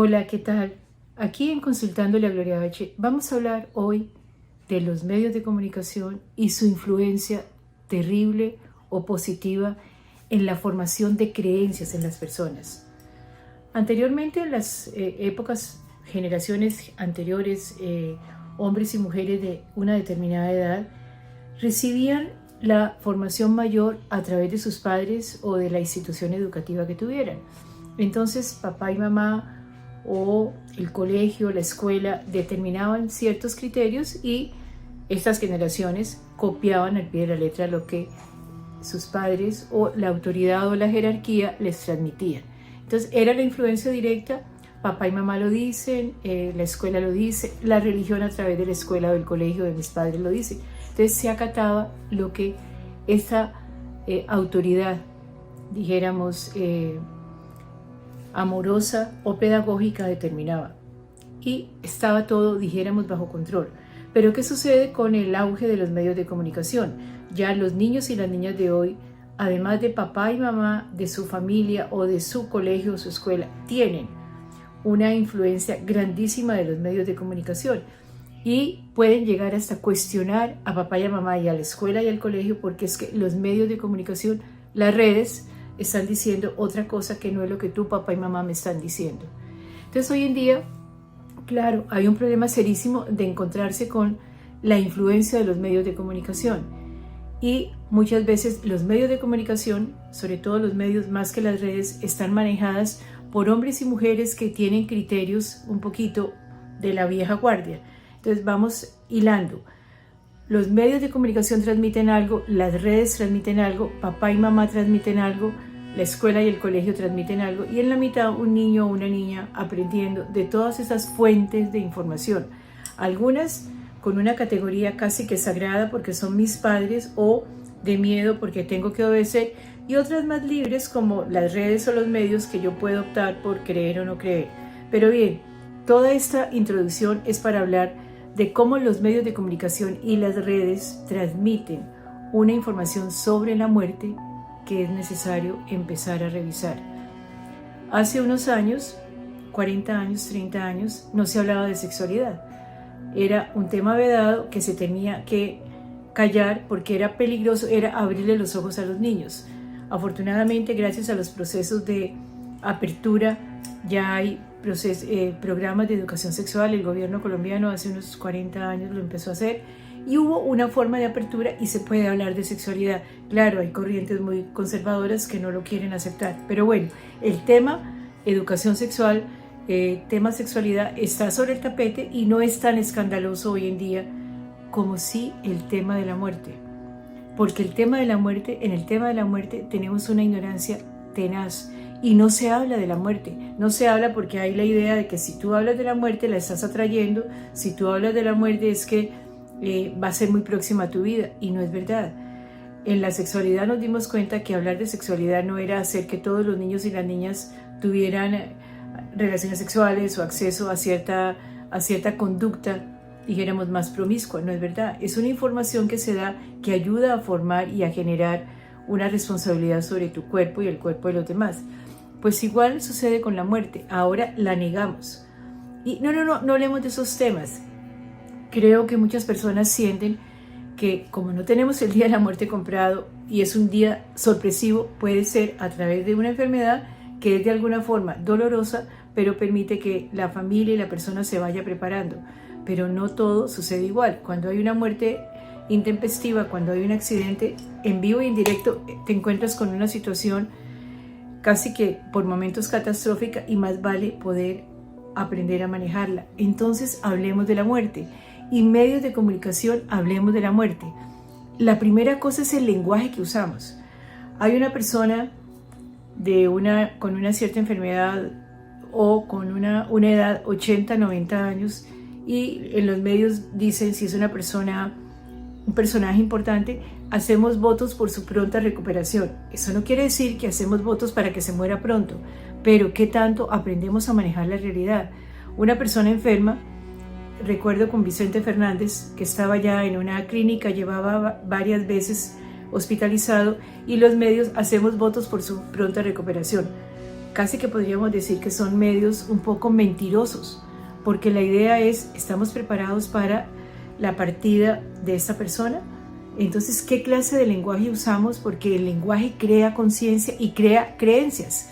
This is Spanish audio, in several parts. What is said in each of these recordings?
Hola, ¿qué tal? Aquí en Consultándole a Gloria H. vamos a hablar hoy de los medios de comunicación y su influencia terrible o positiva en la formación de creencias en las personas. Anteriormente, en las generaciones anteriores, hombres y mujeres de una determinada edad recibían la formación mayor a través de sus padres o de la institución educativa que tuvieran. Entonces, papá y mamá o el colegio, la escuela, determinaban ciertos criterios y estas generaciones copiaban al pie de la letra lo que sus padres o la autoridad o la jerarquía les transmitían. Entonces era la influencia directa, papá y mamá lo dicen, la escuela lo dice, la religión a través de la escuela o del colegio de mis padres lo dice. Entonces se acataba lo que esa autoridad, dijéramos, amorosa o pedagógica determinaba. Y estaba todo, dijéramos, bajo control. Pero ¿qué sucede con el auge de los medios de comunicación? Ya los niños y las niñas de hoy, además de papá y mamá, de su familia o de su colegio o su escuela, tienen una influencia grandísima de los medios de comunicación y pueden llegar hasta cuestionar a papá y a mamá y a la escuela y al colegio, porque es que los medios de comunicación, las redes, están diciendo otra cosa que no es lo que tu papá y mamá me están diciendo. Entonces hoy en día, claro, hay un problema serísimo de encontrarse con la influencia de los medios de comunicación. Y muchas veces los medios de comunicación, sobre todo los medios más que las redes, están manejadas por hombres y mujeres que tienen criterios un poquito de la vieja guardia. Entonces vamos hilando. Los medios de comunicación transmiten algo, las redes transmiten algo, papá y mamá transmiten algo, la escuela y el colegio transmiten algo, y en la mitad un niño o una niña aprendiendo de todas esas fuentes de información. Algunas con una categoría casi que sagrada porque son mis padres, o de miedo porque tengo que obedecer, y otras más libres como las redes o los medios que yo puedo optar por creer o no creer. Pero bien, toda esta introducción es para hablar de cómo los medios de comunicación y las redes transmiten una información sobre la muerte que es necesario empezar a revisar. Hace unos años, 40 años, 30 años, no se hablaba de sexualidad. Era un tema vedado que se tenía que callar porque era peligroso, era abrirle los ojos a los niños. Afortunadamente, gracias a los procesos de apertura, ya hay programas de educación sexual. El gobierno colombiano hace unos 40 años lo empezó a hacer y hubo una forma de apertura y se puede hablar de sexualidad. Claro, hay corrientes muy conservadoras que no lo quieren aceptar, pero bueno, el tema educación sexual, tema sexualidad está sobre el tapete y no es tan escandaloso hoy en día como sí el tema de la muerte, porque en el tema de la muerte tenemos una ignorancia tenaz. Y no se habla de la muerte, no se habla porque hay la idea de que si tú hablas de la muerte la estás atrayendo, si tú hablas de la muerte es que va a ser muy próxima a tu vida, y no es verdad. En la sexualidad nos dimos cuenta que hablar de sexualidad no era hacer que todos los niños y las niñas tuvieran relaciones sexuales o acceso a cierta conducta, dijéramos, más promiscua, no es verdad. Es una información que se da que ayuda a formar y a generar una responsabilidad sobre tu cuerpo y el cuerpo de los demás. Pues igual sucede con la muerte, ahora la negamos. Y no hablemos de esos temas. Creo que muchas personas sienten que como no tenemos el día de la muerte comprado y es un día sorpresivo, puede ser a través de una enfermedad que es de alguna forma dolorosa, pero permite que la familia y la persona se vaya preparando. Pero no todo sucede igual. Cuando hay una muerte intempestiva, cuando hay un accidente en vivo y en directo, te encuentras con una situación casi que por momentos catastrófica, y más vale poder aprender a manejarla. Entonces hablemos de la muerte, y medios de comunicación, hablemos de la muerte. La primera cosa es el lenguaje que usamos. Hay una persona con una cierta enfermedad o con una edad 80, 90 años, y en los medios dicen si es un personaje importante, hacemos votos por su pronta recuperación. Eso no quiere decir que hacemos votos para que se muera pronto, pero ¿qué tanto aprendemos a manejar la realidad? Una persona enferma, recuerdo con Vicente Fernández, que estaba ya en una clínica, llevaba varias veces hospitalizado, y los medios hacemos votos por su pronta recuperación. casi que podríamos decir que son medios un poco mentirosos, porque la idea es, ¿estamos preparados para la partida de esta persona? Entonces, ¿qué clase de lenguaje usamos? Porque el lenguaje crea conciencia y crea creencias.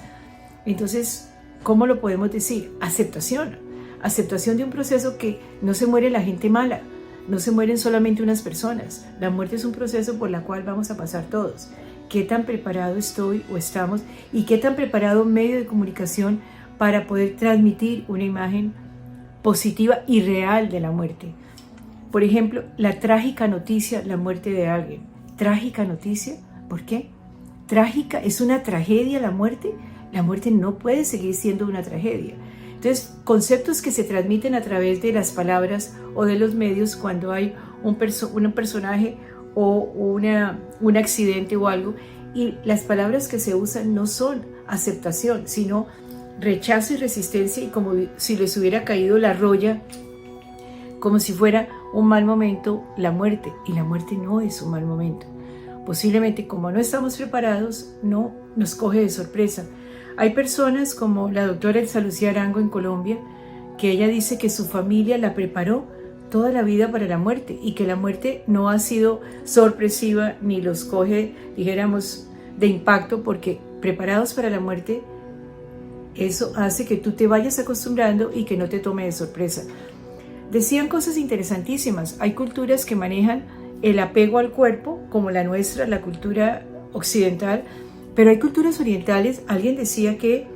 Entonces, ¿cómo lo podemos decir? Aceptación. Aceptación de un proceso que no se muere la gente mala, no se mueren solamente unas personas. La muerte es un proceso por el cual vamos a pasar todos. ¿Qué tan preparado estoy o estamos? ¿Y qué tan preparado medio de comunicación para poder transmitir una imagen positiva y real de la muerte? Por ejemplo, la trágica noticia, la muerte de alguien. Trágica noticia, ¿por qué? Trágica, ¿es una tragedia la muerte? La muerte no puede seguir siendo una tragedia. Entonces, conceptos que se transmiten a través de las palabras o de los medios cuando hay un personaje o un accidente o algo, y las palabras que se usan no son aceptación, sino rechazo y resistencia, y como si les hubiera caído la roya, como si fuera un mal momento la muerte, y la muerte no es un mal momento. Posiblemente como no estamos preparados, no nos coge de sorpresa. Hay personas como la doctora Elsa Lucía Arango en Colombia, que ella dice que su familia la preparó toda la vida para la muerte y que la muerte no ha sido sorpresiva ni los coge, dijéramos, de impacto, porque preparados para la muerte, eso hace que tú te vayas acostumbrando y que no te tome de sorpresa. Decían cosas interesantísimas. Hay culturas que manejan el apego al cuerpo, como la nuestra, la cultura occidental, pero hay culturas orientales. Alguien decía que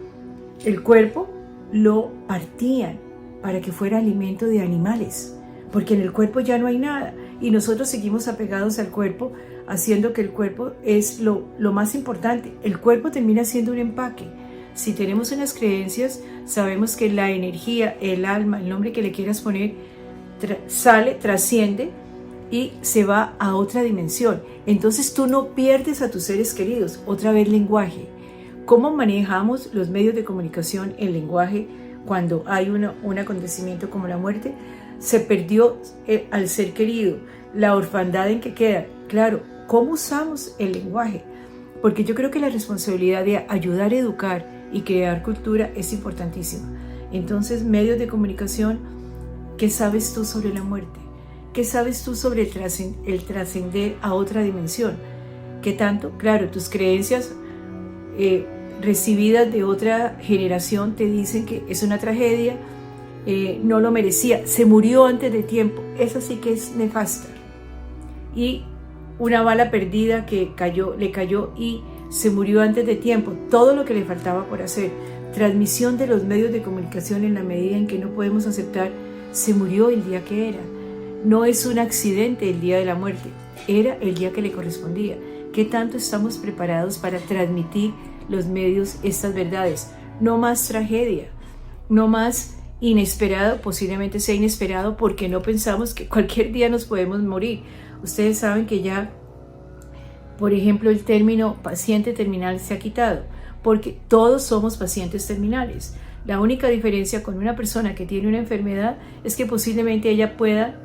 el cuerpo lo partían para que fuera alimento de animales, porque en el cuerpo ya no hay nada y nosotros seguimos apegados al cuerpo, haciendo que el cuerpo es lo más importante. El cuerpo termina siendo un empaque. Si tenemos unas creencias, sabemos que la energía, el alma, el nombre que le quieras poner, sale, trasciende y se va a otra dimensión. Entonces tú no pierdes a tus seres queridos. Otra vez, lenguaje. ¿Cómo manejamos los medios de comunicación el lenguaje cuando hay un acontecimiento como la muerte? Se perdió al ser querido, la orfandad en que queda. Claro, ¿cómo usamos el lenguaje? Porque yo creo que la responsabilidad de ayudar a educar y crear cultura es importantísima. Entonces, medios de comunicación, ¿qué sabes tú sobre la muerte? ¿Qué sabes tú sobre el trascender a otra dimensión? ¿Qué tanto? Claro, tus creencias recibidas de otra generación te dicen que es una tragedia, no lo merecía, se murió antes de tiempo. Esa sí que es nefasta. Y una bala perdida que le cayó y se murió antes de tiempo. Todo lo que le faltaba por hacer. Transmisión de los medios de comunicación en la medida en que no podemos aceptar, se murió el día que era. No es un accidente el día de la muerte, era el día que le correspondía. ¿Qué tanto estamos preparados para transmitir los medios estas verdades? No más tragedia, no más inesperado, posiblemente sea inesperado porque no pensamos que cualquier día nos podemos morir. Ustedes saben que ya, por ejemplo, el término paciente terminal se ha quitado, porque todos somos pacientes terminales. La única diferencia con una persona que tiene una enfermedad es que posiblemente ella pueda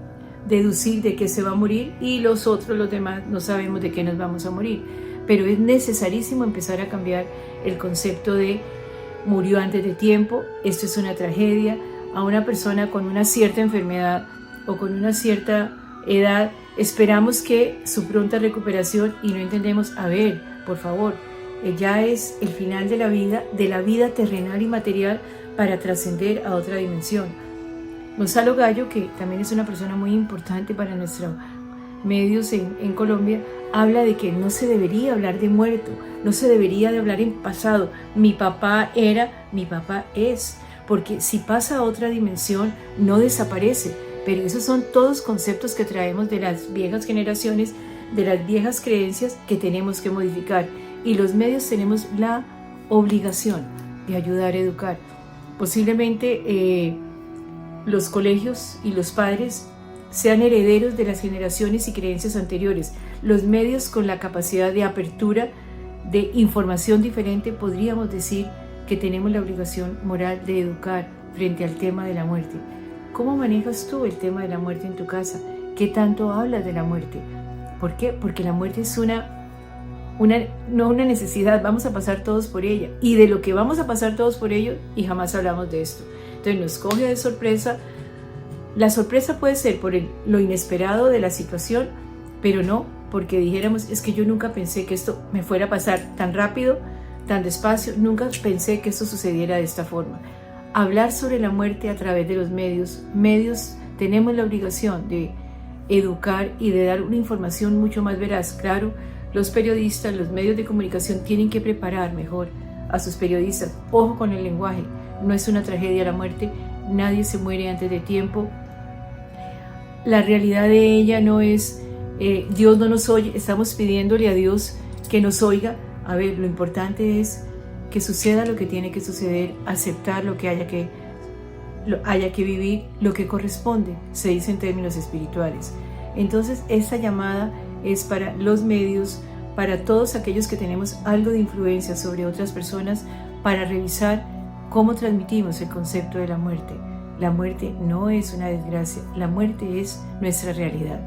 deducir de qué se va a morir y los demás, no sabemos de qué nos vamos a morir. Pero es necesarísimo empezar a cambiar el concepto de murió antes de tiempo, esto es una tragedia. A una persona con una cierta enfermedad o con una cierta edad, esperamos que su pronta recuperación y no entendemos, a ver, por favor, ya es el final de la vida terrenal y material para trascender a otra dimensión. Gonzalo Gallo, que también es una persona muy importante para nuestros medios en Colombia, habla de que no se debería hablar de muerto, no se debería de hablar en pasado. Mi papá era, mi papá es, porque si pasa a otra dimensión no desaparece. Pero esos son todos conceptos que traemos de las viejas generaciones, de las viejas creencias que tenemos que modificar. Y los medios tenemos la obligación de ayudar a educar. Posiblemente los colegios y los padres sean herederos de las generaciones y creencias anteriores. Los medios, con la capacidad de apertura de información diferente, podríamos decir que tenemos la obligación moral de educar frente al tema de la muerte. ¿Cómo manejas tú el tema de la muerte en tu casa? ¿Qué tanto hablas de la muerte? ¿Por qué? Porque la muerte es una no una necesidad, vamos a pasar todos por ella, y de lo que vamos a pasar todos por ello, y jamás hablamos de esto. Entonces nos coge de sorpresa. La sorpresa puede ser por lo inesperado de la situación, pero no porque dijéramos, es que yo nunca pensé que esto me fuera a pasar tan rápido, tan despacio, nunca pensé que esto sucediera de esta forma. Hablar sobre la muerte a través de los medios tenemos la obligación de educar y de dar una información mucho más veraz. Claro, los periodistas, los medios de comunicación tienen que preparar mejor a sus periodistas. Ojo con el lenguaje, no es una tragedia la muerte, nadie se muere antes de tiempo. La realidad de ella no es, Dios no nos oye, estamos pidiéndole a Dios que nos oiga. A ver, lo importante es que suceda lo que tiene que suceder, aceptar lo que haya que vivir, lo que corresponde, se dice en términos espirituales. Entonces, esta llamada es para los medios, para todos aquellos que tenemos algo de influencia sobre otras personas, para revisar cómo transmitimos el concepto de la muerte. La muerte no es una desgracia, la muerte es nuestra realidad.